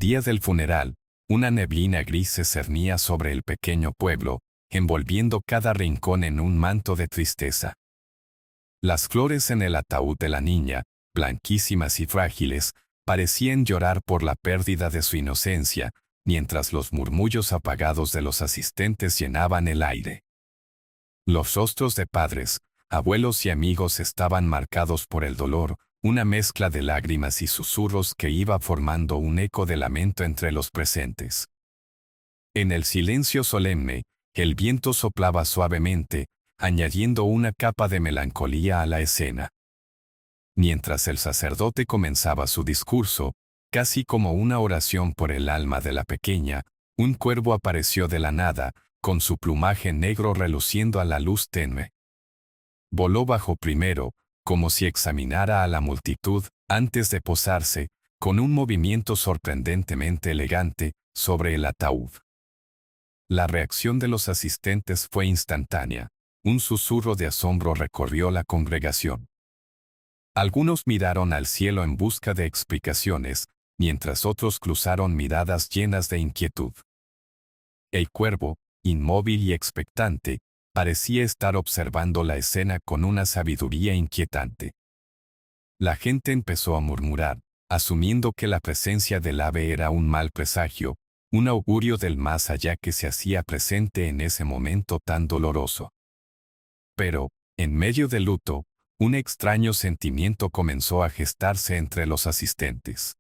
día del funeral, una neblina gris se cernía sobre el pequeño pueblo, envolviendo cada rincón en un manto de tristeza. Las flores en el ataúd de la niña, blanquísimas y frágiles, parecían llorar por la pérdida de su inocencia, mientras los murmullos apagados de los asistentes llenaban el aire. Los rostros de padres, abuelos y amigos estaban marcados por el dolor, una mezcla de lágrimas y susurros que iba formando un eco de lamento entre los presentes. En el silencio solemne, el viento soplaba suavemente, añadiendo una capa de melancolía a la escena. Mientras el sacerdote comenzaba su discurso, casi como una oración por el alma de la pequeña, un cuervo apareció de la nada, con su plumaje negro reluciendo a la luz tenue. Voló bajo primero, como si examinara a la multitud, antes de posarse, con un movimiento sorprendentemente elegante, sobre el ataúd. La reacción de los asistentes fue instantánea. Un susurro de asombro recorrió la congregación. Algunos miraron al cielo en busca de explicaciones, mientras otros cruzaron miradas llenas de inquietud. El cuervo, inmóvil y expectante, parecía estar observando la escena con una sabiduría inquietante. La gente empezó a murmurar, asumiendo que la presencia del ave era un mal presagio, un augurio del más allá que se hacía presente en ese momento tan doloroso. Pero, en medio del luto, un extraño sentimiento comenzó a gestarse entre los asistentes.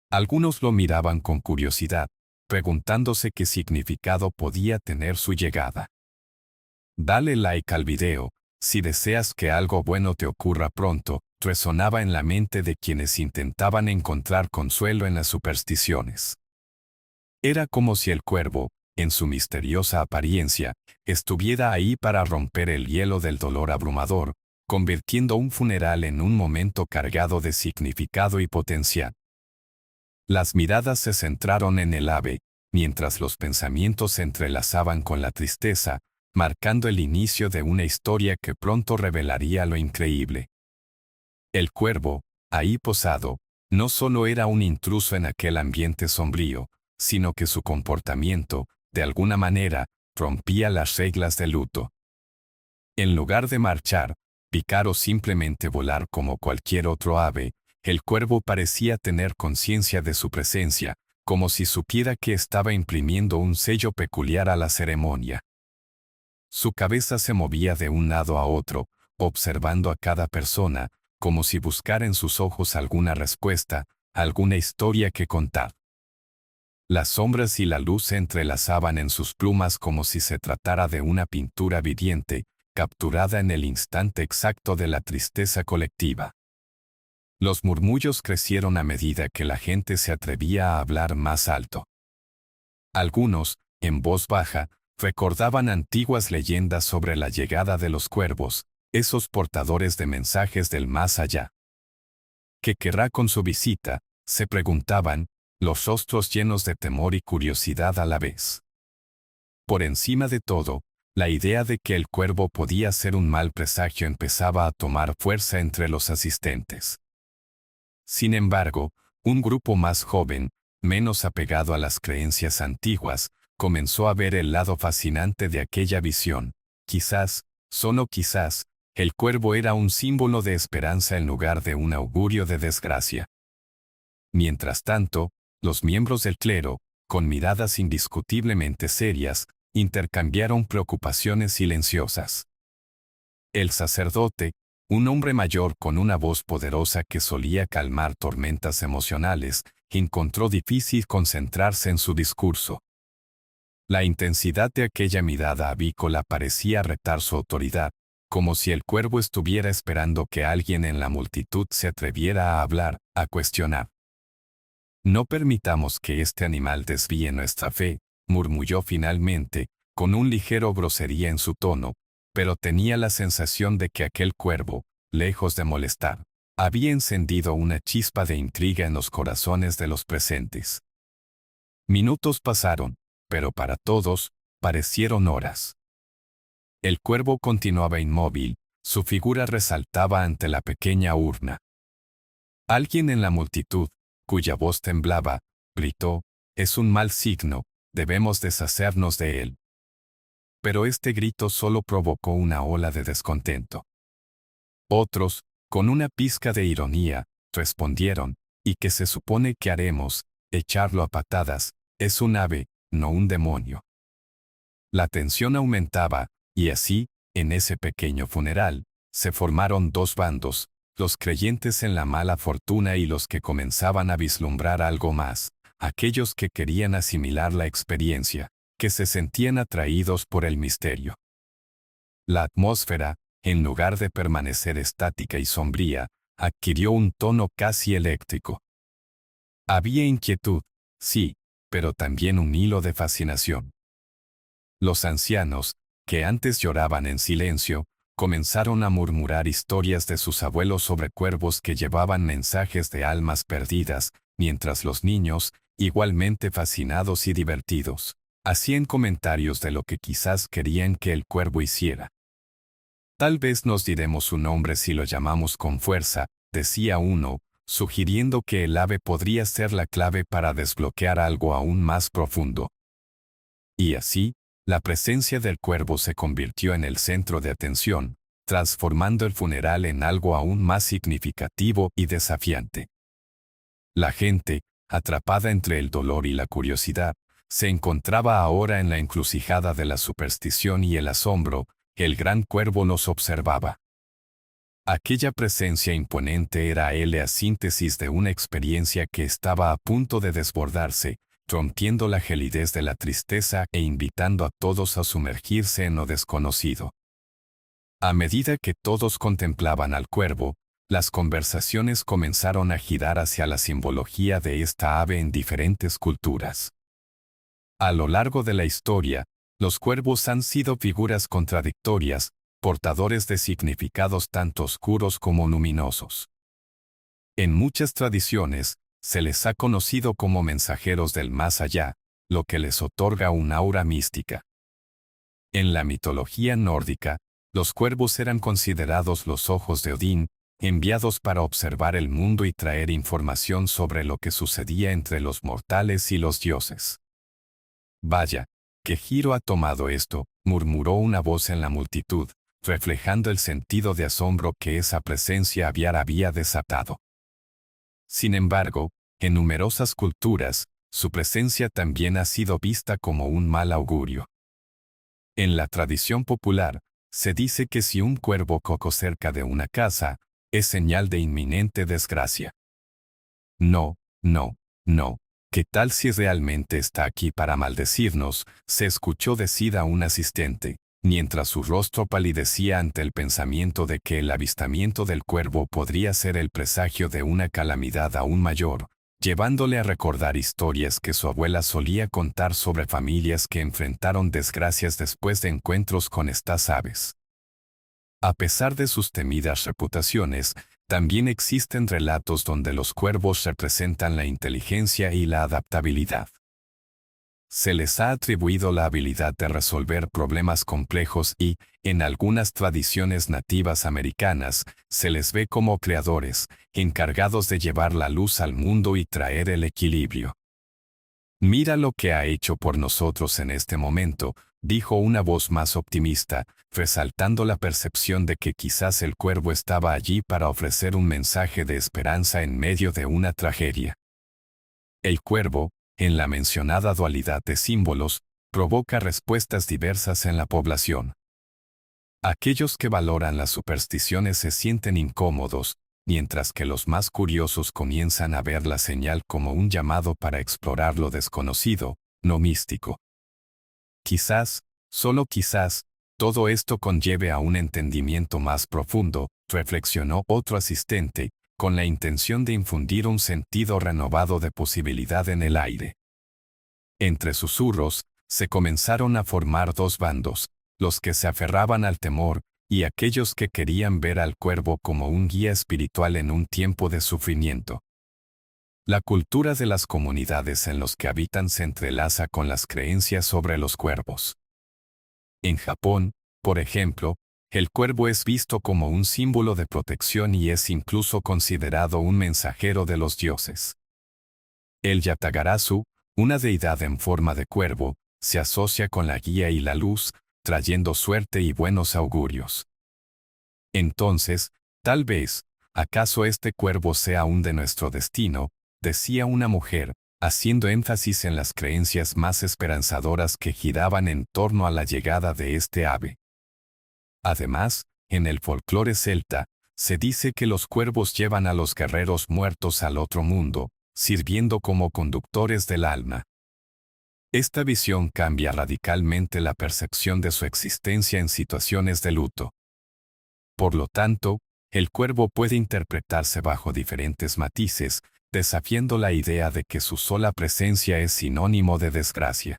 Algunos lo miraban con curiosidad, preguntándose qué significado podía tener su llegada. Dale like al video, si deseas que algo bueno te ocurra pronto, resonaba en la mente de quienes intentaban encontrar consuelo en las supersticiones. Era como si el cuervo, en su misteriosa apariencia, estuviera ahí para romper el hielo del dolor abrumador, convirtiendo un funeral en un momento cargado de significado y potencial. Las miradas se centraron en el ave, mientras los pensamientos se entrelazaban con la tristeza, marcando el inicio de una historia que pronto revelaría lo increíble. El cuervo, ahí posado, no solo era un intruso en aquel ambiente sombrío, sino que su comportamiento, de alguna manera, rompía las reglas del luto. En lugar de marchar, picar o simplemente volar como cualquier otro ave, el cuervo parecía tener conciencia de su presencia, como si supiera que estaba imprimiendo un sello peculiar a la ceremonia. Su cabeza se movía de un lado a otro, observando a cada persona, como si buscara en sus ojos alguna respuesta, alguna historia que contar. Las sombras y la luz se entrelazaban en sus plumas como si se tratara de una pintura viviente, capturada en el instante exacto de la tristeza colectiva. Los murmullos crecieron a medida que la gente se atrevía a hablar más alto. Algunos, en voz baja, recordaban antiguas leyendas sobre la llegada de los cuervos, esos portadores de mensajes del más allá. ¿Qué querrá con su visita?, se preguntaban, los rostros llenos de temor y curiosidad a la vez. Por encima de todo, la idea de que el cuervo podía ser un mal presagio empezaba a tomar fuerza entre los asistentes. Sin embargo, un grupo más joven, menos apegado a las creencias antiguas, comenzó a ver el lado fascinante de aquella visión. Quizás, solo quizás, el cuervo era un símbolo de esperanza en lugar de un augurio de desgracia. Mientras tanto, los miembros del clero, con miradas indiscutiblemente serias, intercambiaron preocupaciones silenciosas. El sacerdote, un hombre mayor con una voz poderosa que solía calmar tormentas emocionales, encontró difícil concentrarse en su discurso. La intensidad de aquella mirada avícola parecía retar su autoridad, como si el cuervo estuviera esperando que alguien en la multitud se atreviera a hablar, a cuestionar. No permitamos que este animal desvíe nuestra fe, murmulló finalmente, con un ligero grosería en su tono, pero tenía la sensación de que aquel cuervo, lejos de molestar, había encendido una chispa de intriga en los corazones de los presentes. Minutos pasaron, pero para todos, parecieron horas. El cuervo continuaba inmóvil, su figura resaltaba ante la pequeña urna. Alguien en la multitud, cuya voz temblaba, gritó, es un mal signo, debemos deshacernos de él. Pero este grito solo provocó una ola de descontento. Otros, con una pizca de ironía, respondieron, ¿y qué se supone que haremos? Echarlo a patadas, es un ave, no un demonio. La tensión aumentaba, y así, en ese pequeño funeral, se formaron dos bandos, los creyentes en la mala fortuna y los que comenzaban a vislumbrar algo más, aquellos que querían asimilar la experiencia, que se sentían atraídos por el misterio. La atmósfera, en lugar de permanecer estática y sombría, adquirió un tono casi eléctrico. Había inquietud, sí, pero también un hilo de fascinación. Los ancianos, que antes lloraban en silencio, comenzaron a murmurar historias de sus abuelos sobre cuervos que llevaban mensajes de almas perdidas, mientras los niños, igualmente fascinados y divertidos, hacían comentarios de lo que quizás querían que el cuervo hiciera. Tal vez nos diremos su nombre si lo llamamos con fuerza, decía uno, sugiriendo que el ave podría ser la clave para desbloquear algo aún más profundo. Y así, la presencia del cuervo se convirtió en el centro de atención, transformando el funeral en algo aún más significativo y desafiante. La gente, atrapada entre el dolor y la curiosidad, se encontraba ahora en la encrucijada de la superstición y el asombro. El gran cuervo los observaba. Aquella presencia imponente era la síntesis de una experiencia que estaba a punto de desbordarse, rompiendo la gelidez de la tristeza e invitando a todos a sumergirse en lo desconocido. A medida que todos contemplaban al cuervo, las conversaciones comenzaron a girar hacia la simbología de esta ave en diferentes culturas. A lo largo de la historia, los cuervos han sido figuras contradictorias, portadores de significados tanto oscuros como luminosos. En muchas tradiciones, se les ha conocido como mensajeros del más allá, lo que les otorga un aura mística. En la mitología nórdica, los cuervos eran considerados los ojos de Odín, enviados para observar el mundo y traer información sobre lo que sucedía entre los mortales y los dioses. Vaya, ¿qué giro ha tomado esto?, murmuró una voz en la multitud, reflejando el sentido de asombro que esa presencia había desatado. Sin embargo, en numerosas culturas, su presencia también ha sido vista como un mal augurio. En la tradición popular, se dice que si un cuervo coco cerca de una casa, es señal de inminente desgracia. No, no, no. ¿Qué tal si realmente está aquí para maldecirnos?, se escuchó decir a un asistente, mientras su rostro palidecía ante el pensamiento de que el avistamiento del cuervo podría ser el presagio de una calamidad aún mayor, llevándole a recordar historias que su abuela solía contar sobre familias que enfrentaron desgracias después de encuentros con estas aves. A pesar de sus temidas reputaciones, también existen relatos donde los cuervos representan la inteligencia y la adaptabilidad. Se les ha atribuido la habilidad de resolver problemas complejos y, en algunas tradiciones nativas americanas, se les ve como creadores, encargados de llevar la luz al mundo y traer el equilibrio. Mira lo que ha hecho por nosotros en este momento, dijo una voz más optimista, resaltando la percepción de que quizás el cuervo estaba allí para ofrecer un mensaje de esperanza en medio de una tragedia. El cuervo, en la mencionada dualidad de símbolos, provoca respuestas diversas en la población. Aquellos que valoran las supersticiones se sienten incómodos, mientras que los más curiosos comienzan a ver la señal como un llamado para explorar lo desconocido, no místico. Quizás, solo quizás, todo esto conlleve a un entendimiento más profundo, reflexionó otro asistente, con la intención de infundir un sentido renovado de posibilidad en el aire. Entre susurros, se comenzaron a formar dos bandos, los que se aferraban al temor, y aquellos que querían ver al cuervo como un guía espiritual en un tiempo de sufrimiento. La cultura de las comunidades en los que habitan se entrelaza con las creencias sobre los cuervos. En Japón, por ejemplo, el cuervo es visto como un símbolo de protección y es incluso considerado un mensajero de los dioses. El Yatagarasu, una deidad en forma de cuervo, se asocia con la guía y la luz, trayendo suerte y buenos augurios. Entonces, tal vez, ¿acaso este cuervo sea aún de nuestro destino?, decía una mujer, haciendo énfasis en las creencias más esperanzadoras que giraban en torno a la llegada de este ave. Además, en el folclore celta, se dice que los cuervos llevan a los guerreros muertos al otro mundo, sirviendo como conductores del alma. Esta visión cambia radicalmente la percepción de su existencia en situaciones de luto. Por lo tanto, el cuervo puede interpretarse bajo diferentes matices, desafiando la idea de que su sola presencia es sinónimo de desgracia.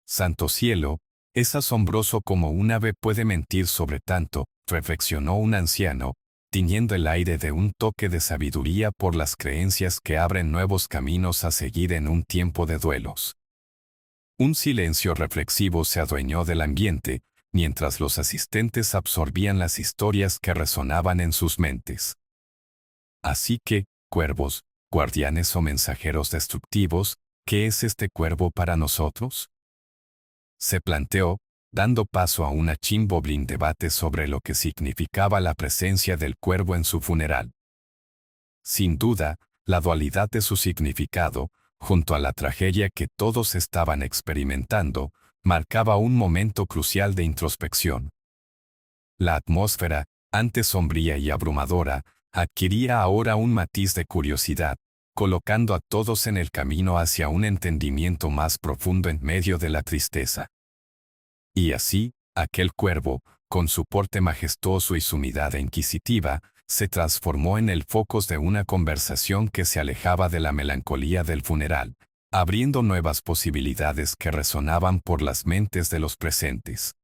Santo cielo, es asombroso cómo un ave puede mentir sobre tanto, reflexionó un anciano, tiñendo el aire de un toque de sabiduría por las creencias que abren nuevos caminos a seguir en un tiempo de duelos. Un silencio reflexivo se adueñó del ambiente, mientras los asistentes absorbían las historias que resonaban en sus mentes. Así que, cuervos, guardianes o mensajeros destructivos, ¿qué es este cuervo para nosotros?, se planteó, dando paso a un chimboblin debate sobre lo que significaba la presencia del cuervo en su funeral. Sin duda, la dualidad de su significado, junto a la tragedia que todos estaban experimentando, marcaba un momento crucial de introspección. La atmósfera, antes sombría y abrumadora, adquiría ahora un matiz de curiosidad, colocando a todos en el camino hacia un entendimiento más profundo en medio de la tristeza. Y así, aquel cuervo, con su porte majestuoso y su mirada inquisitiva, se transformó en el focus de una conversación que se alejaba de la melancolía del funeral, abriendo nuevas posibilidades que resonaban por las mentes de los presentes.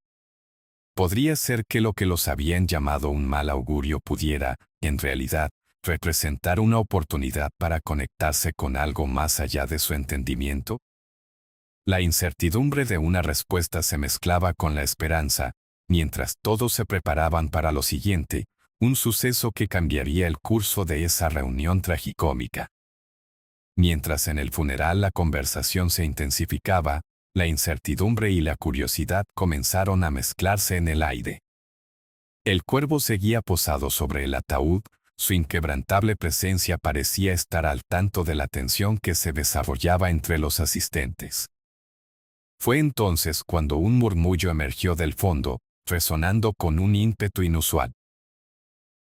Podría ser que lo que los habían llamado un mal augurio pudiera, en realidad, representar una oportunidad para conectarse con algo más allá de su entendimiento. La incertidumbre de una respuesta se mezclaba con la esperanza, mientras todos se preparaban para lo siguiente, un suceso que cambiaría el curso de esa reunión tragicómica. Mientras en el funeral la conversación se intensificaba, la incertidumbre y la curiosidad comenzaron a mezclarse en el aire. El cuervo seguía posado sobre el ataúd, su inquebrantable presencia parecía estar al tanto de la tensión que se desarrollaba entre los asistentes. Fue entonces cuando un murmullo emergió del fondo, resonando con un ímpetu inusual.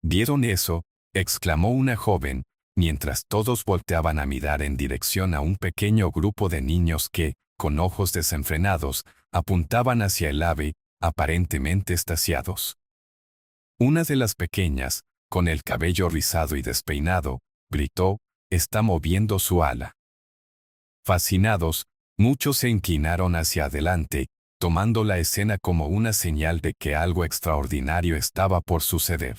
¿Vieron eso?, exclamó una joven, mientras todos volteaban a mirar en dirección a un pequeño grupo de niños que, con ojos desenfrenados, apuntaban hacia el ave, aparentemente extasiados. Una de las pequeñas, con el cabello rizado y despeinado, gritó: «Está moviendo su ala». Fascinados, muchos se inclinaron hacia adelante, tomando la escena como una señal de que algo extraordinario estaba por suceder.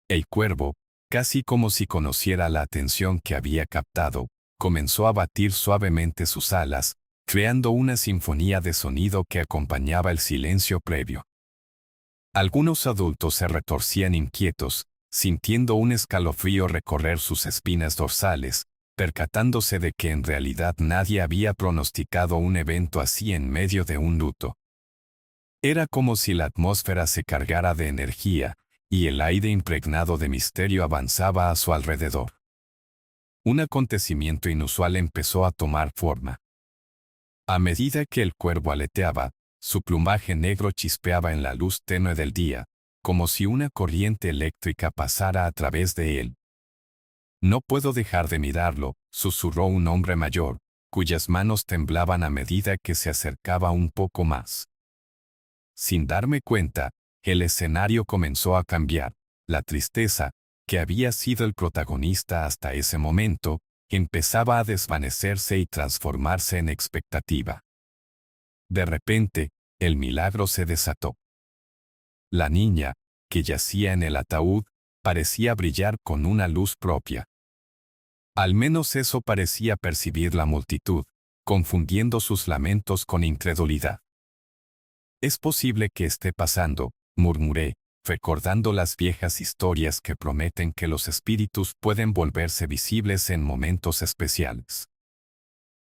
El cuervo, casi como si conociera la atención que había captado, comenzó a batir suavemente sus alas, creando una sinfonía de sonido que acompañaba el silencio previo. Algunos adultos se retorcían inquietos, sintiendo un escalofrío recorrer sus espinas dorsales, percatándose de que en realidad nadie había pronosticado un evento así en medio de un luto. Era como si la atmósfera se cargara de energía, y el aire impregnado de misterio avanzaba a su alrededor. Un acontecimiento inusual empezó a tomar forma. A medida que el cuervo aleteaba, su plumaje negro chispeaba en la luz tenue del día, como si una corriente eléctrica pasara a través de él. «No puedo dejar de mirarlo», susurró un hombre mayor, cuyas manos temblaban a medida que se acercaba un poco más. Sin darme cuenta, el escenario comenzó a cambiar. La tristeza, que había sido el protagonista hasta ese momento, empezaba a desvanecerse y transformarse en expectativa. De repente, el milagro se desató. La niña, que yacía en el ataúd, parecía brillar con una luz propia. Al menos eso parecía percibir la multitud, confundiendo sus lamentos con incredulidad. «Es posible que esté pasando», murmuré, recordando las viejas historias que prometen que los espíritus pueden volverse visibles en momentos especiales.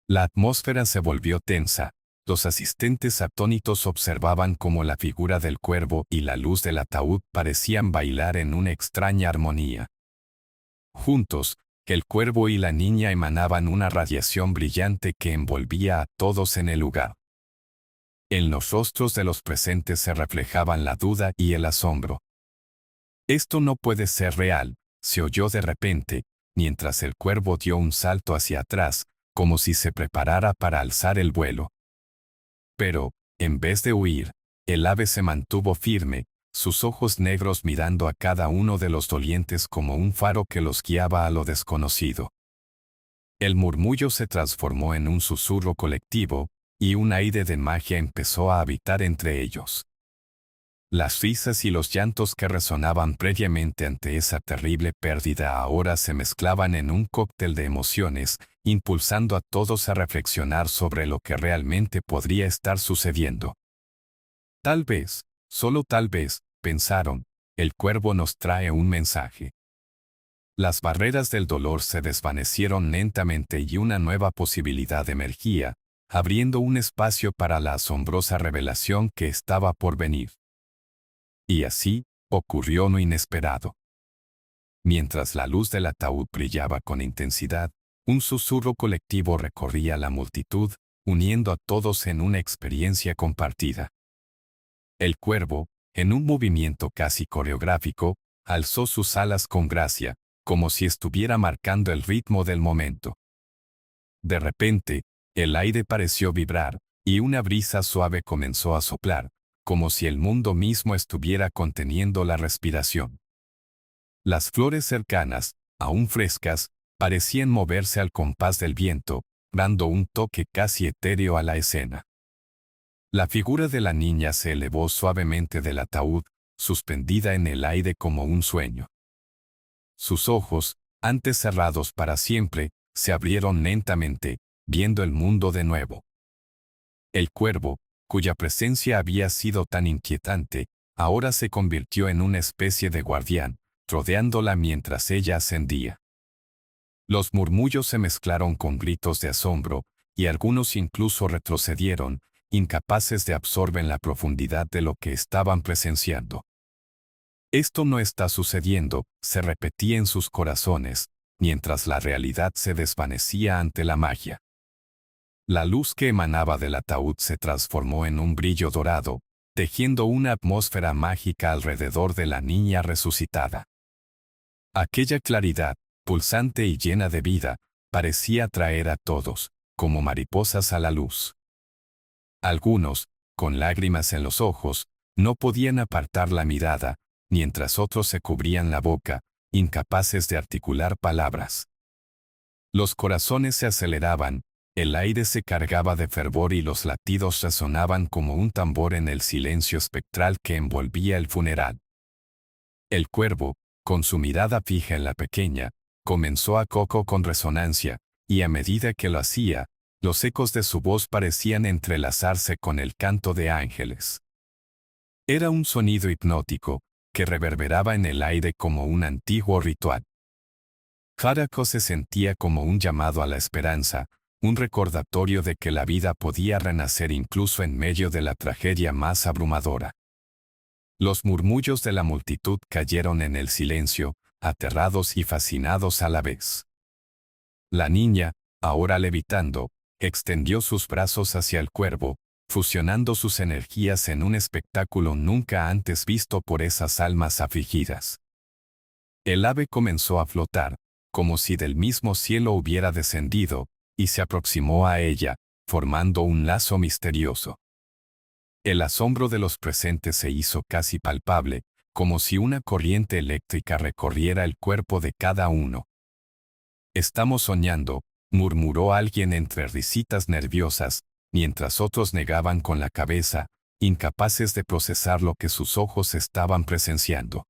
La atmósfera se volvió tensa. Los asistentes atónitos observaban cómo la figura del cuervo y la luz del ataúd parecían bailar en una extraña armonía. Juntos, el cuervo y la niña emanaban una radiación brillante que envolvía a todos en el lugar. En los rostros de los presentes se reflejaban la duda y el asombro. «Esto no puede ser real», se oyó de repente, mientras el cuervo dio un salto hacia atrás, como si se preparara para alzar el vuelo. Pero, en vez de huir, el ave se mantuvo firme, sus ojos negros mirando a cada uno de los dolientes como un faro que los guiaba a lo desconocido. El murmullo se transformó en un susurro colectivo, y un aire de magia empezó a habitar entre ellos. Las risas y los llantos que resonaban previamente ante esa terrible pérdida ahora se mezclaban en un cóctel de emociones, impulsando a todos a reflexionar sobre lo que realmente podría estar sucediendo. Tal vez, solo tal vez, pensaron, el cuervo nos trae un mensaje. Las barreras del dolor se desvanecieron lentamente y una nueva posibilidad emergía, abriendo un espacio para la asombrosa revelación que estaba por venir. Y así, ocurrió lo inesperado. Mientras la luz del ataúd brillaba con intensidad, un susurro colectivo recorría la multitud, uniendo a todos en una experiencia compartida. El cuervo, en un movimiento casi coreográfico, alzó sus alas con gracia, como si estuviera marcando el ritmo del momento. De repente, el aire pareció vibrar, y una brisa suave comenzó a soplar, como si el mundo mismo estuviera conteniendo la respiración. Las flores cercanas, aún frescas, parecían moverse al compás del viento, dando un toque casi etéreo a la escena. La figura de la niña se elevó suavemente del ataúd, suspendida en el aire como un sueño. Sus ojos, antes cerrados para siempre, se abrieron lentamente, viendo el mundo de nuevo. El cuervo, cuya presencia había sido tan inquietante, ahora se convirtió en una especie de guardián, rodeándola mientras ella ascendía. Los murmullos se mezclaron con gritos de asombro, y algunos incluso retrocedieron, incapaces de absorber la profundidad de lo que estaban presenciando. Esto no está sucediendo, se repetía en sus corazones, mientras la realidad se desvanecía ante la magia. La luz que emanaba del ataúd se transformó en un brillo dorado, tejiendo una atmósfera mágica alrededor de la niña resucitada. Aquella claridad, pulsante y llena de vida, parecía atraer a todos, como mariposas a la luz. Algunos, con lágrimas en los ojos, no podían apartar la mirada, mientras otros se cubrían la boca, incapaces de articular palabras. Los corazones se aceleraban, el aire se cargaba de fervor y los latidos resonaban como un tambor en el silencio espectral que envolvía el funeral. El cuervo, con su mirada fija en la pequeña, comenzó a coco con resonancia, y a medida que lo hacía, los ecos de su voz parecían entrelazarse con el canto de ángeles. Era un sonido hipnótico, que reverberaba en el aire como un antiguo ritual. Harako se sentía como un llamado a la esperanza, un recordatorio de que la vida podía renacer incluso en medio de la tragedia más abrumadora. Los murmullos de la multitud cayeron en el silencio, aterrados y fascinados a la vez. La niña, ahora levitando, extendió sus brazos hacia el cuervo, fusionando sus energías en un espectáculo nunca antes visto por esas almas afligidas. El ave comenzó a flotar, como si del mismo cielo hubiera descendido, y se aproximó a ella, formando un lazo misterioso. El asombro de los presentes se hizo casi palpable, como si una corriente eléctrica recorriera el cuerpo de cada uno. «Estamos soñando», murmuró alguien entre risitas nerviosas, mientras otros negaban con la cabeza, incapaces de procesar lo que sus ojos estaban presenciando.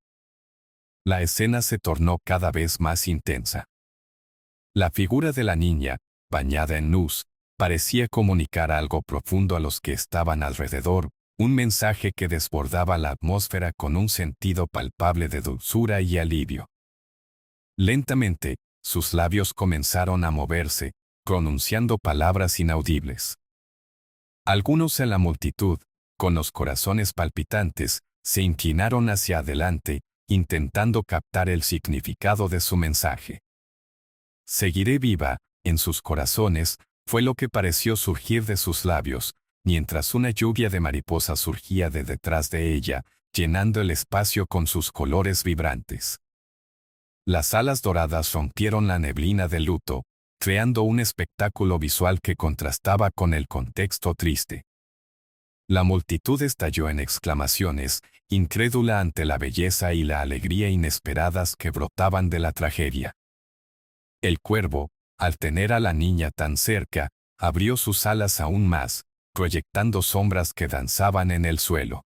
La escena se tornó cada vez más intensa. La figura de la niña, bañada en luz, parecía comunicar algo profundo a los que estaban alrededor, Un mensaje que desbordaba la atmósfera con un sentido palpable de dulzura y alivio. Lentamente, sus labios comenzaron a moverse, pronunciando palabras inaudibles. Algunos en la multitud, con los corazones palpitantes, se inclinaron hacia adelante, intentando captar el significado de su mensaje. Seguiré viva, en sus corazones, fue lo que pareció surgir de sus labios, mientras una lluvia de mariposas surgía de detrás de ella, llenando el espacio con sus colores vibrantes. Las alas doradas rompieron la neblina del luto, creando un espectáculo visual que contrastaba con el contexto triste. La multitud estalló en exclamaciones, incrédula ante la belleza y la alegría inesperadas que brotaban de la tragedia. El cuervo, al tener a la niña tan cerca, abrió sus alas aún más, proyectando sombras que danzaban en el suelo.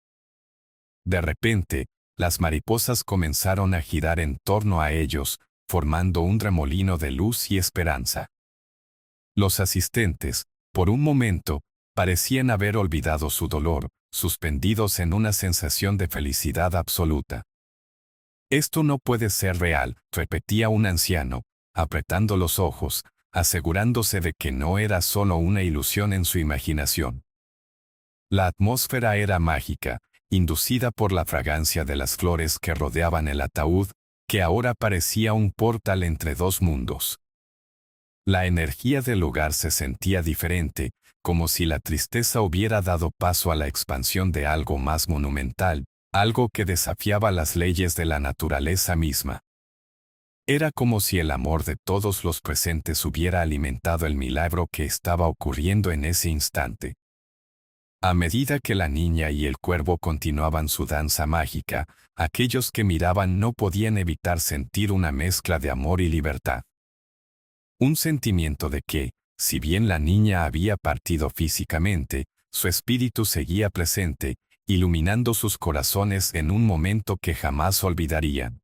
De repente, las mariposas comenzaron a girar en torno a ellos, formando un remolino de luz y esperanza. Los asistentes, por un momento, parecían haber olvidado su dolor, suspendidos en una sensación de felicidad absoluta. Esto no puede ser real, repetía un anciano, apretando los ojos, asegurándose de que no era solo una ilusión en su imaginación. La atmósfera era mágica, inducida por la fragancia de las flores que rodeaban el ataúd, que ahora parecía un portal entre dos mundos. La energía del lugar se sentía diferente, como si la tristeza hubiera dado paso a la expansión de algo más monumental, algo que desafiaba las leyes de la naturaleza misma. Era como si el amor de todos los presentes hubiera alimentado el milagro que estaba ocurriendo en ese instante. A medida que la niña y el cuervo continuaban su danza mágica, aquellos que miraban no podían evitar sentir una mezcla de amor y libertad. Un sentimiento de que, si bien la niña había partido físicamente, su espíritu seguía presente, iluminando sus corazones en un momento que jamás olvidarían.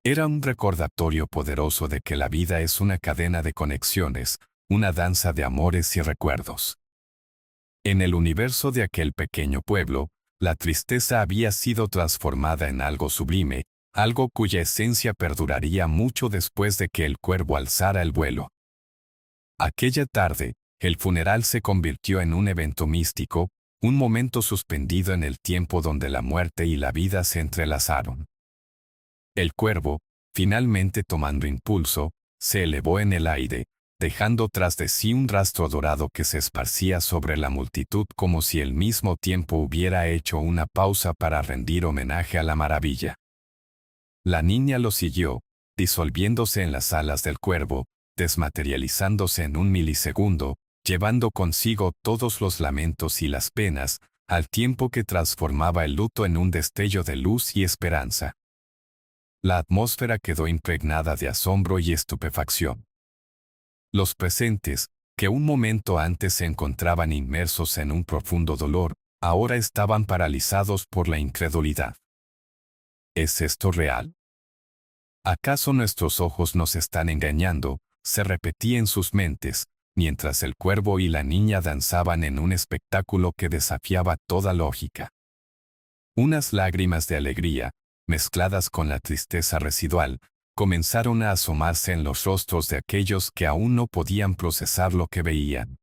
Era un recordatorio poderoso de que la vida es una cadena de conexiones, una danza de amores y recuerdos. En el universo de aquel pequeño pueblo, la tristeza había sido transformada en algo sublime, algo cuya esencia perduraría mucho después de que el cuervo alzara el vuelo. Aquella tarde, el funeral se convirtió en un evento místico, un momento suspendido en el tiempo donde la muerte y la vida se entrelazaron. El cuervo, finalmente tomando impulso, se elevó en el aire, dejando tras de sí un rastro dorado que se esparcía sobre la multitud como si al mismo tiempo hubiera hecho una pausa para rendir homenaje a la maravilla. La niña lo siguió, disolviéndose en las alas del cuervo, desmaterializándose en un milisegundo, llevando consigo todos los lamentos y las penas, al tiempo que transformaba el luto en un destello de luz y esperanza. La atmósfera quedó impregnada de asombro y estupefacción. Los presentes, que un momento antes se encontraban inmersos en un profundo dolor, ahora estaban paralizados por la incredulidad. ¿Es esto real? ¿Acaso nuestros ojos nos están engañando?, se repetía en sus mentes, mientras el cuervo y la niña danzaban en un espectáculo que desafiaba toda lógica. Unas lágrimas de alegría, mezcladas con la tristeza residual, comenzaron a asomarse en los rostros de aquellos que aún no podían procesar lo que veían.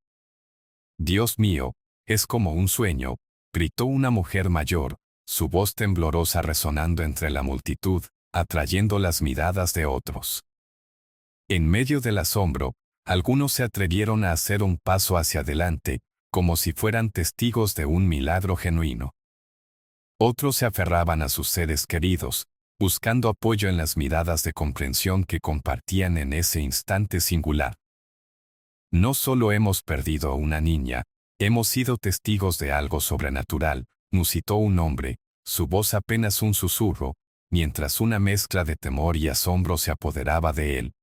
«Dios mío, es como un sueño», gritó una mujer mayor, su voz temblorosa resonando entre la multitud, atrayendo las miradas de otros. En medio del asombro, algunos se atrevieron a hacer un paso hacia adelante, como si fueran testigos de un milagro genuino. Otros se aferraban a sus seres queridos, buscando apoyo en las miradas de comprensión que compartían en ese instante singular. No solo hemos perdido a una niña, hemos sido testigos de algo sobrenatural, musitó un hombre, su voz apenas un susurro, mientras una mezcla de temor y asombro se apoderaba de él.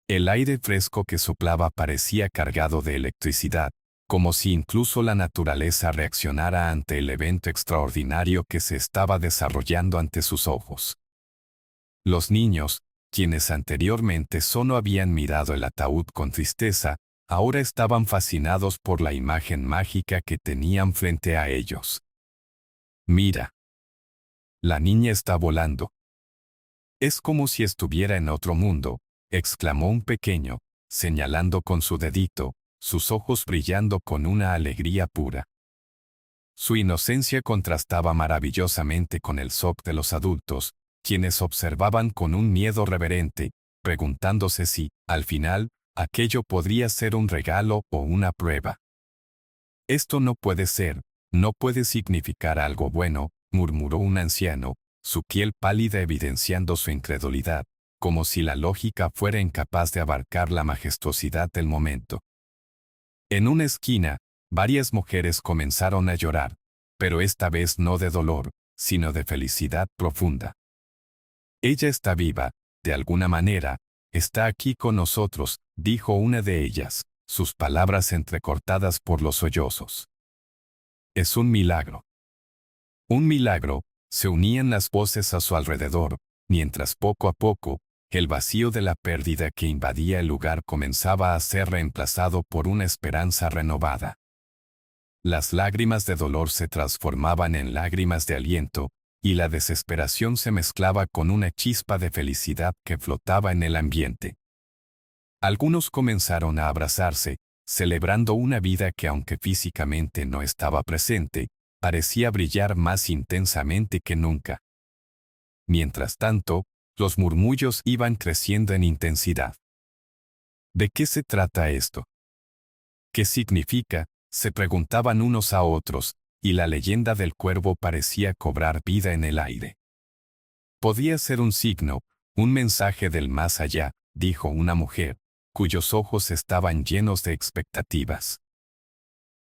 El aire fresco que soplaba parecía cargado de electricidad, como si incluso la naturaleza reaccionara ante el evento extraordinario que se estaba desarrollando ante sus ojos. Los niños, quienes anteriormente solo habían mirado el ataúd con tristeza, ahora estaban fascinados por la imagen mágica que tenían frente a ellos. Mira. La niña está volando. Es como si estuviera en otro mundo, exclamó un pequeño, señalando con su dedito, sus ojos brillando con una alegría pura. Su inocencia contrastaba maravillosamente con el shock de los adultos, quienes observaban con un miedo reverente, preguntándose si, al final, aquello podría ser un regalo o una prueba. Esto no puede ser, no puede significar algo bueno, murmuró un anciano, su piel pálida evidenciando su incredulidad, como si la lógica fuera incapaz de abarcar la majestuosidad del momento. En una esquina, varias mujeres comenzaron a llorar, pero esta vez no de dolor, sino de felicidad profunda. Ella está viva, de alguna manera, está aquí con nosotros, dijo una de ellas, sus palabras entrecortadas por los sollozos. Es un milagro. Un milagro, se unían las voces a su alrededor, mientras poco a poco, el vacío de la pérdida que invadía el lugar comenzaba a ser reemplazado por una esperanza renovada. Las lágrimas de dolor se transformaban en lágrimas de aliento, y la desesperación se mezclaba con una chispa de felicidad que flotaba en el ambiente. Algunos comenzaron a abrazarse, celebrando una vida que aunque físicamente no estaba presente, parecía brillar más intensamente que nunca. Mientras tanto, los murmullos iban creciendo en intensidad. ¿De qué se trata esto? ¿Qué significa?, se preguntaban unos a otros, y la leyenda del cuervo parecía cobrar vida en el aire. Podía ser un signo, un mensaje del más allá, dijo una mujer, cuyos ojos estaban llenos de expectativas.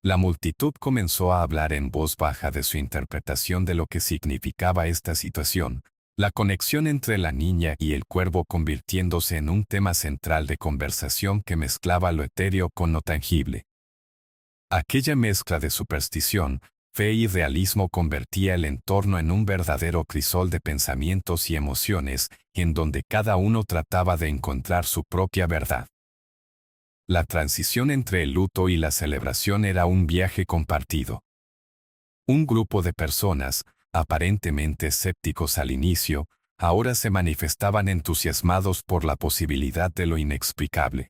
La multitud comenzó a hablar en voz baja de su interpretación de lo que significaba esta situación, la conexión entre la niña y el cuervo convirtiéndose en un tema central de conversación que mezclaba lo etéreo con lo tangible. Aquella mezcla de superstición, fe y realismo convertía el entorno en un verdadero crisol de pensamientos y emociones, en donde cada uno trataba de encontrar su propia verdad. La transición entre el luto y la celebración era un viaje compartido. Un grupo de personas, aparentemente escépticos al inicio, ahora se manifestaban entusiasmados por la posibilidad de lo inexplicable.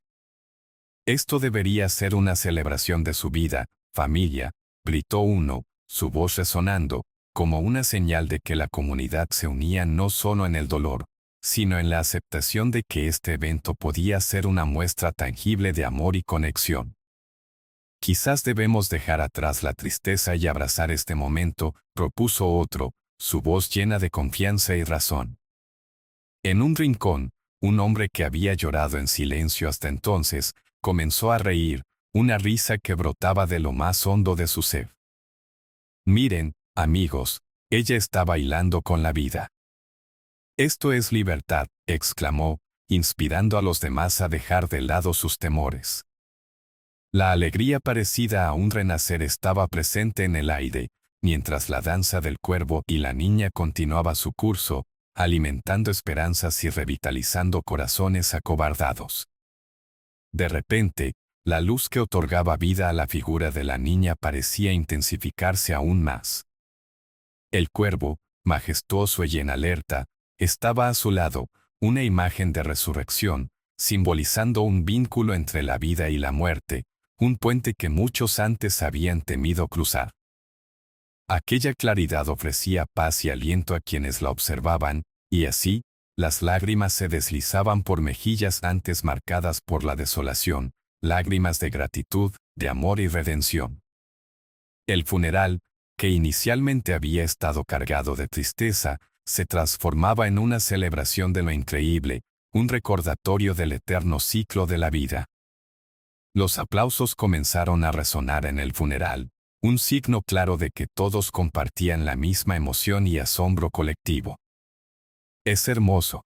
Esto debería ser una celebración de su vida, familia, gritó uno, su voz resonando, como una señal de que la comunidad se unía no solo en el dolor, sino en la aceptación de que este evento podía ser una muestra tangible de amor y conexión. Quizás debemos dejar atrás la tristeza y abrazar este momento, propuso otro, su voz llena de confianza y razón. En un rincón, un hombre que había llorado en silencio hasta entonces, comenzó a reír, una risa que brotaba de lo más hondo de su ser. Miren, amigos, ella está bailando con la vida. Esto es libertad, exclamó, inspirando a los demás a dejar de lado sus temores. La alegría parecida a un renacer estaba presente en el aire, mientras la danza del cuervo y la niña continuaba su curso, alimentando esperanzas y revitalizando corazones acobardados. De repente, la luz que otorgaba vida a la figura de la niña parecía intensificarse aún más. El cuervo, majestuoso y en alerta, estaba a su lado, una imagen de resurrección, simbolizando un vínculo entre la vida y la muerte, un puente que muchos antes habían temido cruzar. Aquella claridad ofrecía paz y aliento a quienes la observaban, y así, las lágrimas se deslizaban por mejillas antes marcadas por la desolación, lágrimas de gratitud, de amor y redención. El funeral, que inicialmente había estado cargado de tristeza, se transformaba en una celebración de lo increíble, un recordatorio del eterno ciclo de la vida. Los aplausos comenzaron a resonar en el funeral, un signo claro de que todos compartían la misma emoción y asombro colectivo. Es hermoso.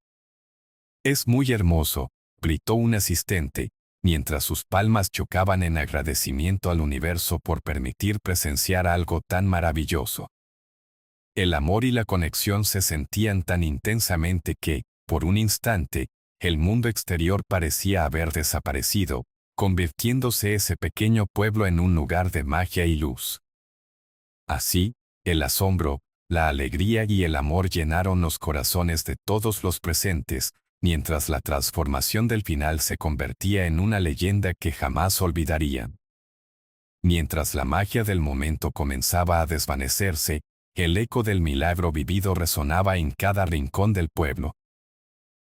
Es muy hermoso, gritó un asistente, mientras sus palmas chocaban en agradecimiento al universo por permitir presenciar algo tan maravilloso. El amor y la conexión se sentían tan intensamente que, por un instante, el mundo exterior parecía haber desaparecido, convirtiéndose ese pequeño pueblo en un lugar de magia y luz. Así, el asombro, la alegría y el amor llenaron los corazones de todos los presentes, mientras la transformación del final se convertía en una leyenda que jamás olvidarían. Mientras la magia del momento comenzaba a desvanecerse, el eco del milagro vivido resonaba en cada rincón del pueblo.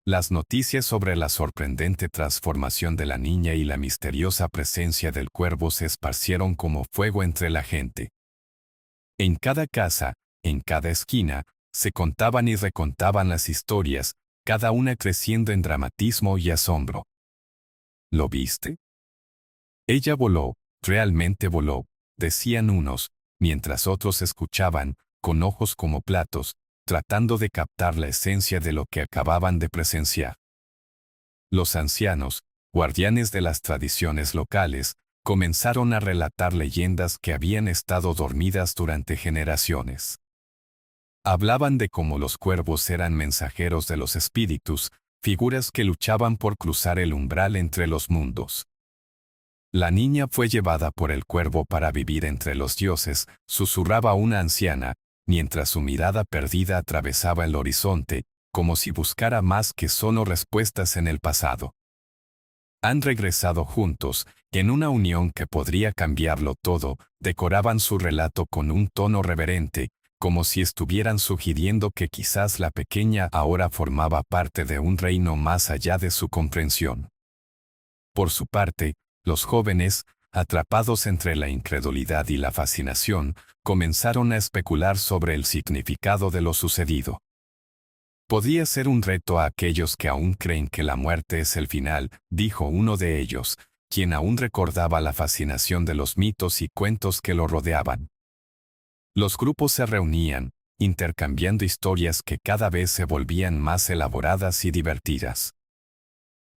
Las noticias sobre la sorprendente transformación de la niña y la misteriosa presencia del cuervo se esparcieron como fuego entre la gente. En cada casa, en cada esquina, se contaban y recontaban las historias, cada una creciendo en dramatismo y asombro. ¿Lo viste? Ella voló, realmente voló, decían unos, mientras otros escuchaban, con ojos como platos, tratando de captar la esencia de lo que acababan de presenciar. Los ancianos, guardianes de las tradiciones locales, comenzaron a relatar leyendas que habían estado dormidas durante generaciones. Hablaban de cómo los cuervos eran mensajeros de los espíritus, figuras que luchaban por cruzar el umbral entre los mundos. La niña fue llevada por el cuervo para vivir entre los dioses, susurraba una anciana, mientras su mirada perdida atravesaba el horizonte, como si buscara más que solo respuestas en el pasado. Han regresado juntos, en una unión que podría cambiarlo todo, decoraban su relato con un tono reverente, como si estuvieran sugiriendo que quizás la pequeña ahora formaba parte de un reino más allá de su comprensión. Por su parte, los jóvenes, atrapados entre la incredulidad y la fascinación, comenzaron a especular sobre el significado de lo sucedido. Podría ser un reto a aquellos que aún creen que la muerte es el final, dijo uno de ellos, quien aún recordaba la fascinación de los mitos y cuentos que lo rodeaban. Los grupos se reunían, intercambiando historias que cada vez se volvían más elaboradas y divertidas.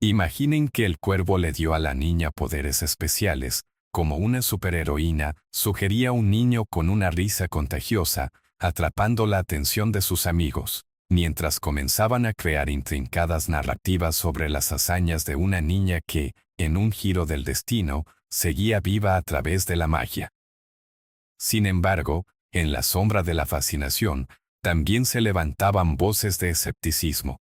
Imaginen que el cuervo le dio a la niña poderes especiales, como una superheroína, sugería un niño con una risa contagiosa, atrapando la atención de sus amigos, mientras comenzaban a crear intrincadas narrativas sobre las hazañas de una niña que, en un giro del destino, seguía viva a través de la magia. Sin embargo, en la sombra de la fascinación, también se levantaban voces de escepticismo.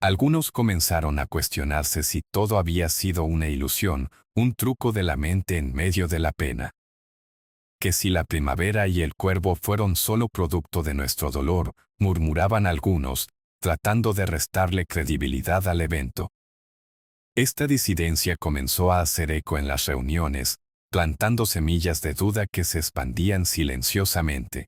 Algunos comenzaron a cuestionarse si todo había sido una ilusión, un truco de la mente en medio de la pena. Que si la primavera y el cuervo fueron solo producto de nuestro dolor, murmuraban algunos, tratando de restarle credibilidad al evento. Esta disidencia comenzó a hacer eco en las reuniones, plantando semillas de duda que se expandían silenciosamente.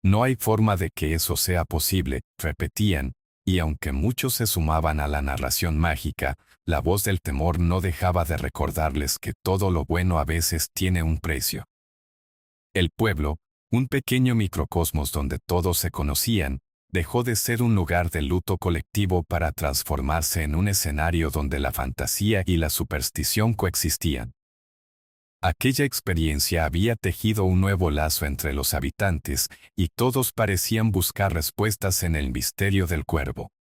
No hay forma de que eso sea posible, repetían, y aunque muchos se sumaban a la narración mágica, la voz del temor no dejaba de recordarles que todo lo bueno a veces tiene un precio. El pueblo, un pequeño microcosmos donde todos se conocían, dejó de ser un lugar de luto colectivo para transformarse en un escenario donde la fantasía y la superstición coexistían. Aquella experiencia había tejido un nuevo lazo entre los habitantes, y todos parecían buscar respuestas en el misterio del cuervo.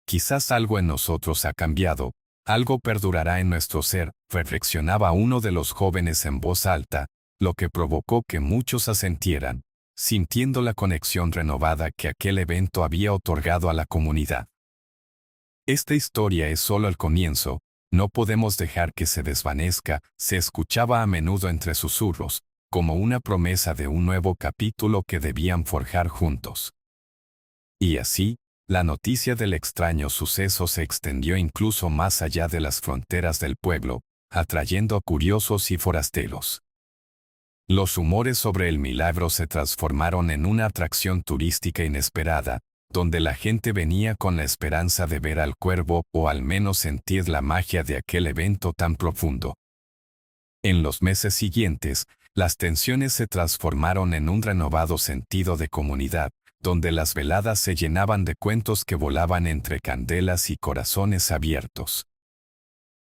Quizás algo en nosotros ha cambiado, algo perdurará en nuestro ser, reflexionaba uno de los jóvenes en voz alta, lo que provocó que muchos asentieran, sintiendo la conexión renovada que aquel evento había otorgado a la comunidad. Esta historia es solo el comienzo. No podemos dejar que se desvanezca, se escuchaba a menudo entre susurros, como una promesa de un nuevo capítulo que debían forjar juntos. Y así, la noticia del extraño suceso se extendió incluso más allá de las fronteras del pueblo, atrayendo a curiosos y forasteros. Los rumores sobre el milagro se transformaron en una atracción turística inesperada, donde la gente venía con la esperanza de ver al cuervo o al menos sentir la magia de aquel evento tan profundo. En los meses siguientes, las tensiones se transformaron en un renovado sentido de comunidad, donde las veladas se llenaban de cuentos que volaban entre candelas y corazones abiertos.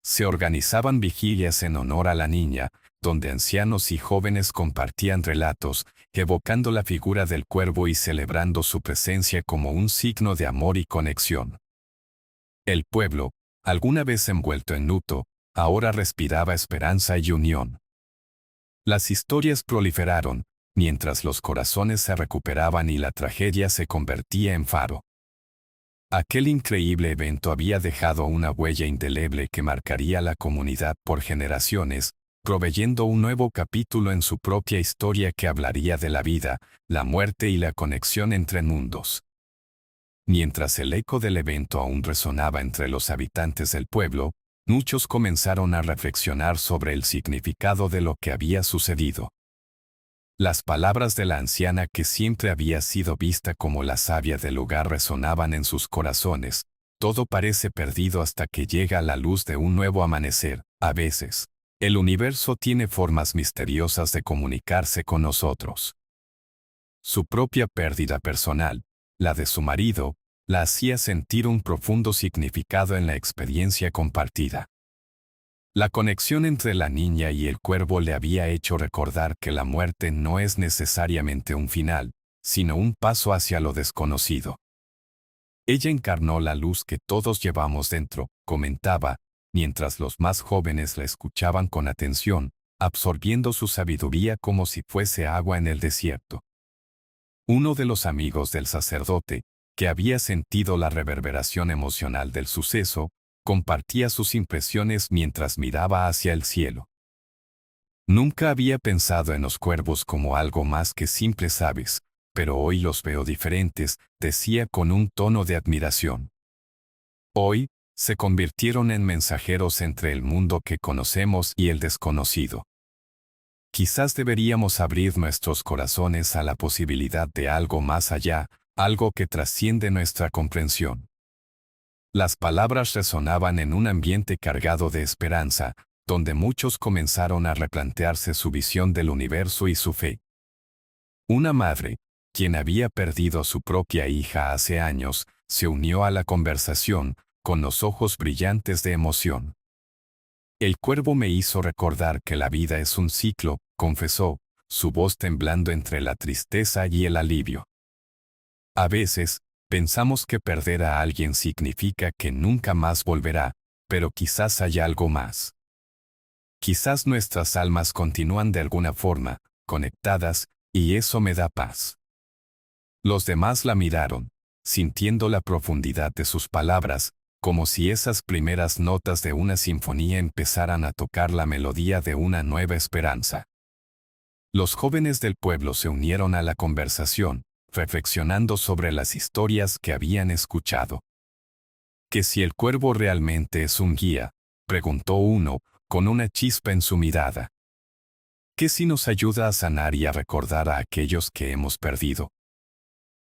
Se organizaban vigilias en honor a la niña, donde ancianos y jóvenes compartían relatos, evocando la figura del cuervo y celebrando su presencia como un signo de amor y conexión. El pueblo, alguna vez envuelto en luto, ahora respiraba esperanza y unión. Las historias proliferaron, mientras los corazones se recuperaban y la tragedia se convertía en faro. Aquel increíble evento había dejado una huella indeleble que marcaría la comunidad por generaciones, proveyendo un nuevo capítulo en su propia historia que hablaría de la vida, la muerte y la conexión entre mundos. Mientras el eco del evento aún resonaba entre los habitantes del pueblo, muchos comenzaron a reflexionar sobre el significado de lo que había sucedido. Las palabras de la anciana, que siempre había sido vista como la sabia del lugar, resonaban en sus corazones. Todo parece perdido hasta que llega la luz de un nuevo amanecer. A veces, el universo tiene formas misteriosas de comunicarse con nosotros. Su propia pérdida personal, la de su marido, la hacía sentir un profundo significado en la experiencia compartida. La conexión entre la niña y el cuervo le había hecho recordar que la muerte no es necesariamente un final, sino un paso hacia lo desconocido. Ella encarnó la luz que todos llevamos dentro, comentaba, mientras los más jóvenes la escuchaban con atención, absorbiendo su sabiduría como si fuese agua en el desierto. Uno de los amigos del sacerdote, que había sentido la reverberación emocional del suceso, compartía sus impresiones mientras miraba hacia el cielo. Nunca había pensado en los cuervos como algo más que simples aves, pero hoy los veo diferentes, decía con un tono de admiración. Hoy, se convirtieron en mensajeros entre el mundo que conocemos y el desconocido. Quizás deberíamos abrir nuestros corazones a la posibilidad de algo más allá, algo que trasciende nuestra comprensión. Las palabras resonaban en un ambiente cargado de esperanza, donde muchos comenzaron a replantearse su visión del universo y su fe. Una madre, quien había perdido a su propia hija hace años, se unió a la conversación, con los ojos brillantes de emoción. El cuervo me hizo recordar que la vida es un ciclo, confesó, su voz temblando entre la tristeza y el alivio. A veces, pensamos que perder a alguien significa que nunca más volverá, pero quizás haya algo más. Quizás nuestras almas continúan de alguna forma, conectadas, y eso me da paz. Los demás la miraron, sintiendo la profundidad de sus palabras, como si esas primeras notas de una sinfonía empezaran a tocar la melodía de una nueva esperanza. Los jóvenes del pueblo se unieron a la conversación, reflexionando sobre las historias que habían escuchado. ¿Que si el cuervo realmente es un guía?, preguntó uno, con una chispa en su mirada. ¿Que si nos ayuda a sanar y a recordar a aquellos que hemos perdido?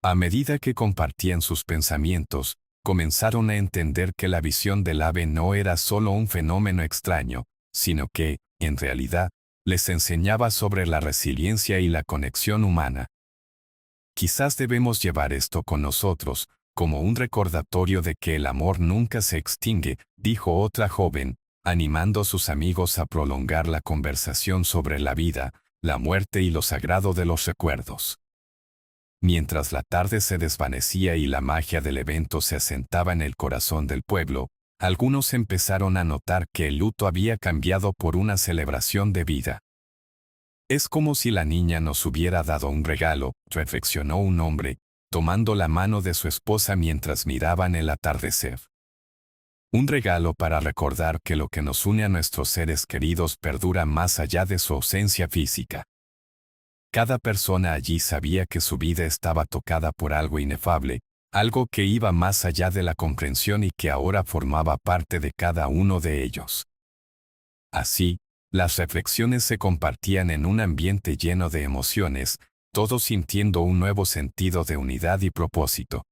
A medida que compartían sus pensamientos, comenzaron a entender que la visión del ave no era solo un fenómeno extraño, sino que, en realidad, les enseñaba sobre la resiliencia y la conexión humana. Quizás debemos llevar esto con nosotros, como un recordatorio de que el amor nunca se extingue, dijo otra joven, animando a sus amigos a prolongar la conversación sobre la vida, la muerte y lo sagrado de los recuerdos. Mientras la tarde se desvanecía y la magia del evento se asentaba en el corazón del pueblo, algunos empezaron a notar que el luto había cambiado por una celebración de vida. Es como si la niña nos hubiera dado un regalo, reflexionó un hombre, tomando la mano de su esposa mientras miraban el atardecer. Un regalo para recordar que lo que nos une a nuestros seres queridos perdura más allá de su ausencia física. Cada persona allí sabía que su vida estaba tocada por algo inefable, algo que iba más allá de la comprensión y que ahora formaba parte de cada uno de ellos. Así, las reflexiones se compartían en un ambiente lleno de emociones, todos sintiendo un nuevo sentido de unidad y propósito.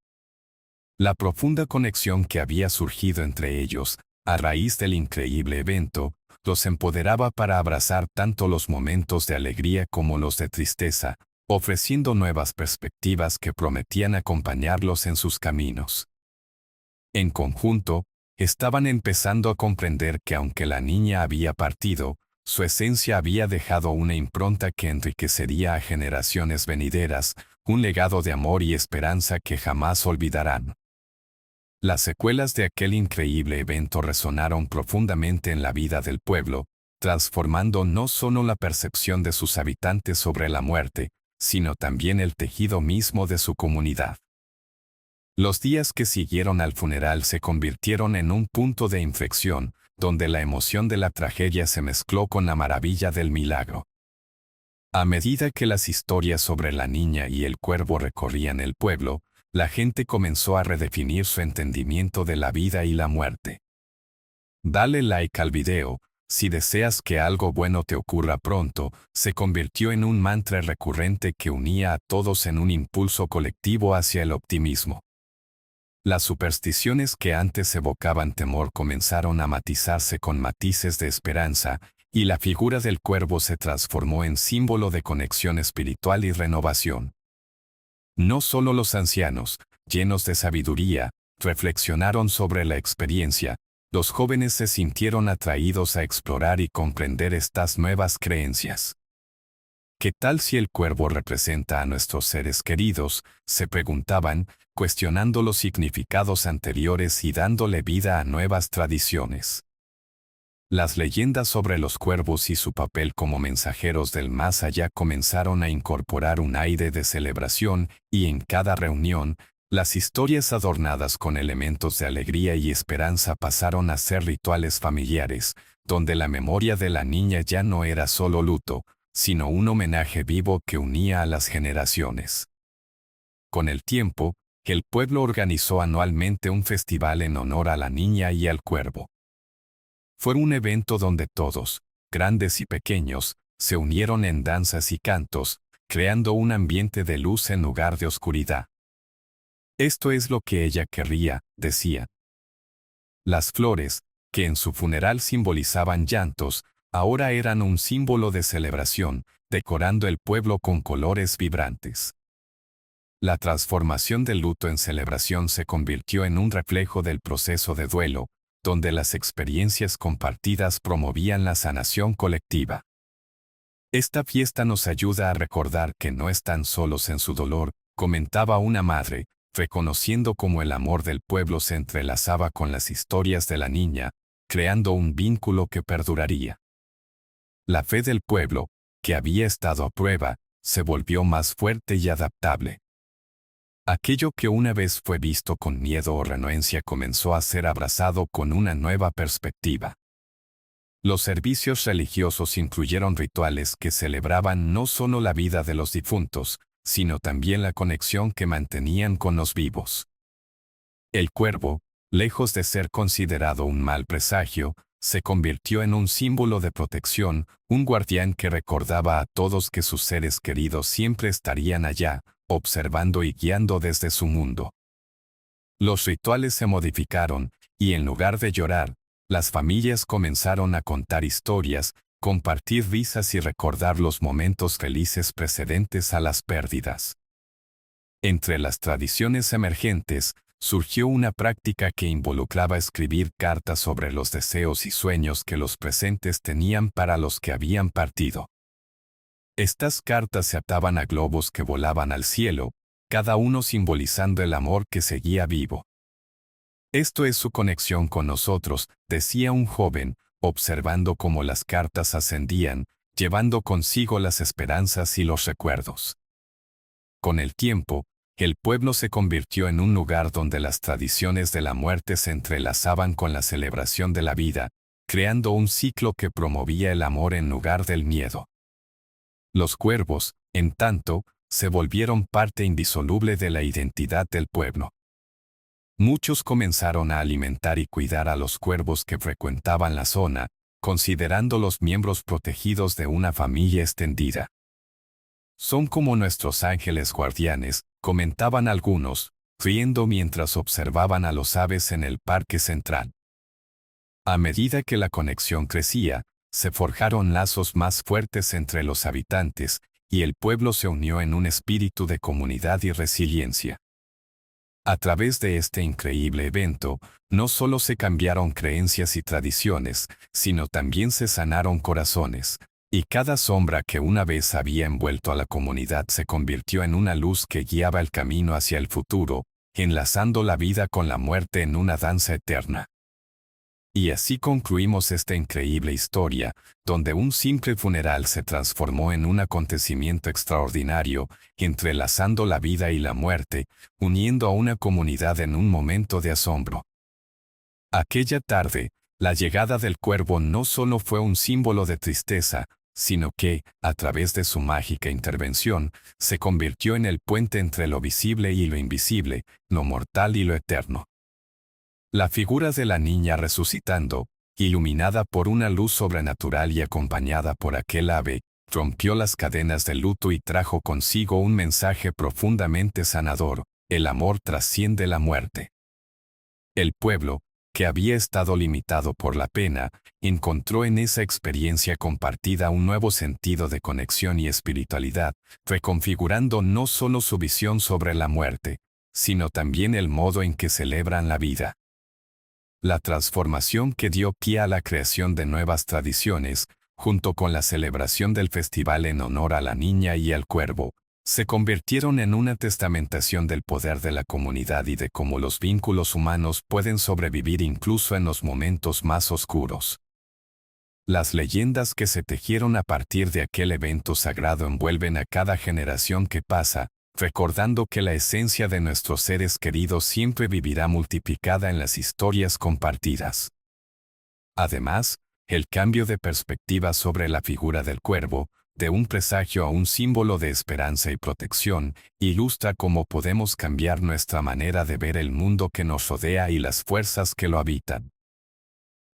La profunda conexión que había surgido entre ellos, a raíz del increíble evento, los empoderaba para abrazar tanto los momentos de alegría como los de tristeza, ofreciendo nuevas perspectivas que prometían acompañarlos en sus caminos. En conjunto, estaban empezando a comprender que aunque la niña había partido, su esencia había dejado una impronta que enriquecería a generaciones venideras, un legado de amor y esperanza que jamás olvidarán. Las secuelas de aquel increíble evento resonaron profundamente en la vida del pueblo, transformando no solo la percepción de sus habitantes sobre la muerte, sino también el tejido mismo de su comunidad. Los días que siguieron al funeral se convirtieron en un punto de inflexión, donde la emoción de la tragedia se mezcló con la maravilla del milagro. A medida que las historias sobre la niña y el cuervo recorrían el pueblo, la gente comenzó a redefinir su entendimiento de la vida y la muerte. Dale like al video, si deseas que algo bueno te ocurra pronto, se convirtió en un mantra recurrente que unía a todos en un impulso colectivo hacia el optimismo. Las supersticiones que antes evocaban temor comenzaron a matizarse con matices de esperanza, y la figura del cuervo se transformó en símbolo de conexión espiritual y renovación. No solo los ancianos, llenos de sabiduría, reflexionaron sobre la experiencia, los jóvenes se sintieron atraídos a explorar y comprender estas nuevas creencias. ¿Qué tal si el cuervo representa a nuestros seres queridos?, se preguntaban, cuestionando los significados anteriores y dándole vida a nuevas tradiciones. Las leyendas sobre los cuervos y su papel como mensajeros del más allá comenzaron a incorporar un aire de celebración, y en cada reunión, las historias adornadas con elementos de alegría y esperanza pasaron a ser rituales familiares, donde la memoria de la niña ya no era solo luto, sino un homenaje vivo que unía a las generaciones. Con el tiempo, el pueblo organizó anualmente un festival en honor a la niña y al cuervo. Fue un evento donde todos, grandes y pequeños, se unieron en danzas y cantos, creando un ambiente de luz en lugar de oscuridad. Esto es lo que ella querría, decía. Las flores, que en su funeral simbolizaban llantos, ahora eran un símbolo de celebración, decorando el pueblo con colores vibrantes. La transformación del luto en celebración se convirtió en un reflejo del proceso de duelo, donde las experiencias compartidas promovían la sanación colectiva. Esta fiesta nos ayuda a recordar que no están solos en su dolor, comentaba una madre, reconociendo cómo el amor del pueblo se entrelazaba con las historias de la niña, creando un vínculo que perduraría. La fe del pueblo, que había estado a prueba, se volvió más fuerte y adaptable. Aquello que una vez fue visto con miedo o renuencia comenzó a ser abrazado con una nueva perspectiva. Los servicios religiosos incluyeron rituales que celebraban no solo la vida de los difuntos, sino también la conexión que mantenían con los vivos. El cuervo, lejos de ser considerado un mal presagio, se convirtió en un símbolo de protección, un guardián que recordaba a todos que sus seres queridos siempre estarían allá, observando y guiando desde su mundo. Los rituales se modificaron, y en lugar de llorar, las familias comenzaron a contar historias, compartir risas y recordar los momentos felices precedentes a las pérdidas. Entre las tradiciones emergentes, surgió una práctica que involucraba escribir cartas sobre los deseos y sueños que los presentes tenían para los que habían partido. Estas cartas se ataban a globos que volaban al cielo, cada uno simbolizando el amor que seguía vivo. Esto es su conexión con nosotros, decía un joven, observando cómo las cartas ascendían, llevando consigo las esperanzas y los recuerdos. Con el tiempo, el pueblo se convirtió en un lugar donde las tradiciones de la muerte se entrelazaban con la celebración de la vida, creando un ciclo que promovía el amor en lugar del miedo. Los cuervos, en tanto, se volvieron parte indisoluble de la identidad del pueblo. Muchos comenzaron a alimentar y cuidar a los cuervos que frecuentaban la zona, considerándolos miembros protegidos de una familia extendida. Son como nuestros ángeles guardianes, comentaban algunos, riendo mientras observaban a los aves en el parque central. A medida que la conexión crecía, se forjaron lazos más fuertes entre los habitantes, y el pueblo se unió en un espíritu de comunidad y resiliencia. A través de este increíble evento, no solo se cambiaron creencias y tradiciones, sino también se sanaron corazones, y cada sombra que una vez había envuelto a la comunidad se convirtió en una luz que guiaba el camino hacia el futuro, enlazando la vida con la muerte en una danza eterna. Y así concluimos esta increíble historia, donde un simple funeral se transformó en un acontecimiento extraordinario, entrelazando la vida y la muerte, uniendo a una comunidad en un momento de asombro. Aquella tarde, la llegada del cuervo no solo fue un símbolo de tristeza, sino que, a través de su mágica intervención, se convirtió en el puente entre lo visible y lo invisible, lo mortal y lo eterno. La figura de la niña resucitando, iluminada por una luz sobrenatural y acompañada por aquel ave, rompió las cadenas del luto y trajo consigo un mensaje profundamente sanador: el amor trasciende la muerte. El pueblo, que había estado limitado por la pena, encontró en esa experiencia compartida un nuevo sentido de conexión y espiritualidad, reconfigurando no solo su visión sobre la muerte, sino también el modo en que celebran la vida. La transformación que dio pie a la creación de nuevas tradiciones, junto con la celebración del festival en honor a la niña y al cuervo, se convirtieron en una testamentación del poder de la comunidad y de cómo los vínculos humanos pueden sobrevivir incluso en los momentos más oscuros. Las leyendas que se tejieron a partir de aquel evento sagrado envuelven a cada generación que pasa, recordando que la esencia de nuestros seres queridos siempre vivirá multiplicada en las historias compartidas. Además, el cambio de perspectiva sobre la figura del cuervo, de un presagio a un símbolo de esperanza y protección, ilustra cómo podemos cambiar nuestra manera de ver el mundo que nos rodea y las fuerzas que lo habitan.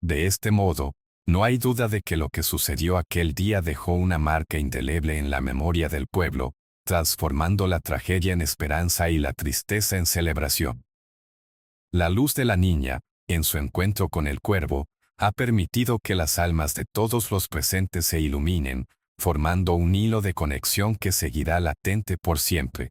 De este modo, no hay duda de que lo que sucedió aquel día dejó una marca indeleble en la memoria del pueblo, transformando la tragedia en esperanza y la tristeza en celebración. La luz de la niña, en su encuentro con el cuervo, ha permitido que las almas de todos los presentes se iluminen, formando un hilo de conexión que seguirá latente por siempre.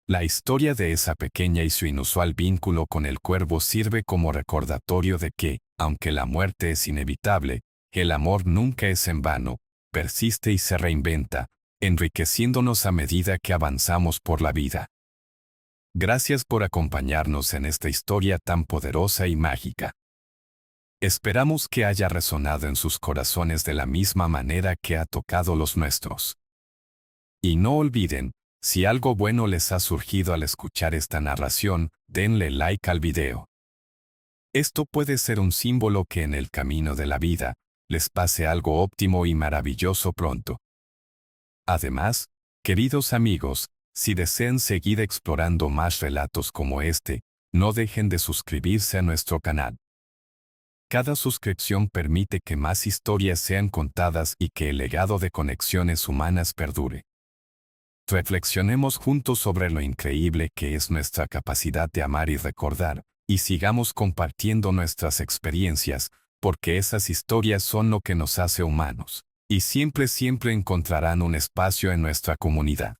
La historia de esa pequeña y su inusual vínculo con el cuervo sirve como recordatorio de que, aunque la muerte es inevitable, el amor nunca es en vano, persiste y se reinventa, enriqueciéndonos a medida que avanzamos por la vida. Gracias por acompañarnos en esta historia tan poderosa y mágica. Esperamos que haya resonado en sus corazones de la misma manera que ha tocado los nuestros. Y no olviden, si algo bueno les ha surgido al escuchar esta narración, denle like al video. Esto puede ser un símbolo que en el camino de la vida, les pase algo óptimo y maravilloso pronto. Además, queridos amigos, si desean seguir explorando más relatos como este, no dejen de suscribirse a nuestro canal. Cada suscripción permite que más historias sean contadas y que el legado de conexiones humanas perdure. Reflexionemos juntos sobre lo increíble que es nuestra capacidad de amar y recordar, y sigamos compartiendo nuestras experiencias, porque esas historias son lo que nos hace humanos, y siempre encontrarán un espacio en nuestra comunidad.